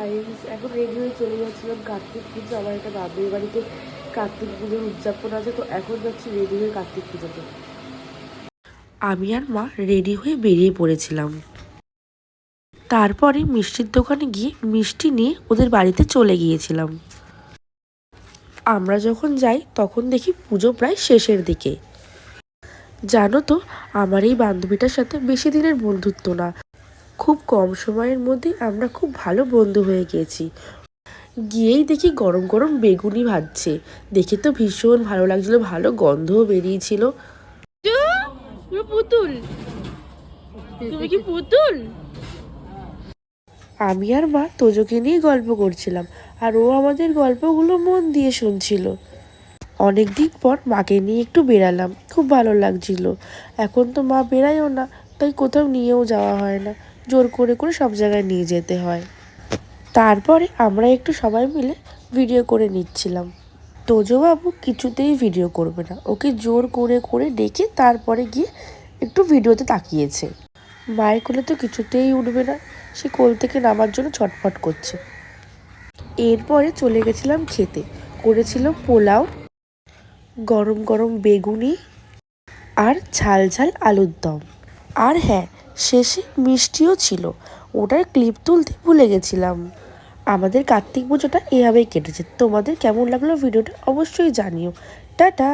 Guys, এখন ready হয়ে চলে যাচ্ছিলাম কার্তিক পুজো। আমার একটা বান্ধবীর বাড়িতে কার্তিক পুজোর উদযাপন আছে, তো এখন যাচ্ছি রেডি হয়ে কার্তিক পুজোতে। আমি আর মা রেডি হয়ে বেরিয়ে পড়েছিলাম। তারপরে মিষ্টির দোকানে গিয়ে মিষ্টি নিয়ে ওদের বাড়িতে চলে গিয়েছিলাম। আমরা যখন যাই তখন দেখি পুজো প্রায় শেষের দিকে। জানো তো, আমার এই বান্ধবীটার সাথে বেশি দিনের বন্ধুত্ব না, খুব কম সময়ের মধ্যে আমরা খুব ভালো বন্ধু হয়ে গিয়েছি। গিয়েই দেখি গরম গরম বেগুনি ভাজছে, দেখে তো ভীষণ ভালো লাগছিল, ভালো গন্ধও বেরিয়েছিল। পুতুল, তুমি কি পুতুল? আমি আর মা তোজোকে নিয়ে গল্প করছিলাম, আর ও আমাদের গল্পগুলো মন দিয়ে শুনছিল। অনেকদিন পর মাকে নিয়ে একটু বেরালাম, খুব ভালো লাগছিল। এখন তো মা বেরায়ও না, তাই কোথাও নিয়েও যাওয়া হয় না, জোর করে করে সব জায়গায় নিয়ে যেতে হয়। তারপরে আমরা একটু সবাই মিলে ভিডিও করে নিচ্ছিলাম। তোজো বাবু কিছুতেই ভিডিও করবে না, ওকে জোর করে করে ডেকে তারপরে গিয়ে একটু ভিডিওতে তাকিয়েছে। মায়ের কোলে তো কিছুতেই উঠবে না, সে কোল থেকে নামার জন্য ছটফট করছে। এরপরে চলে গেছিলাম খেতে। করেছিল পোলাও, গরম গরম বেগুনি আর ঝাল ঝাল আলুর দম। আর হ্যাঁ, শেষে মিষ্টিও ছিল, ওটার ক্লিপ তুলতে ভুলে গেছিলাম। আমাদের কার্তিক পুজোটা এভাবেই কেটেছে। তোমাদের কেমন লাগলো ভিডিওটা অবশ্যই জানিও। টাটা।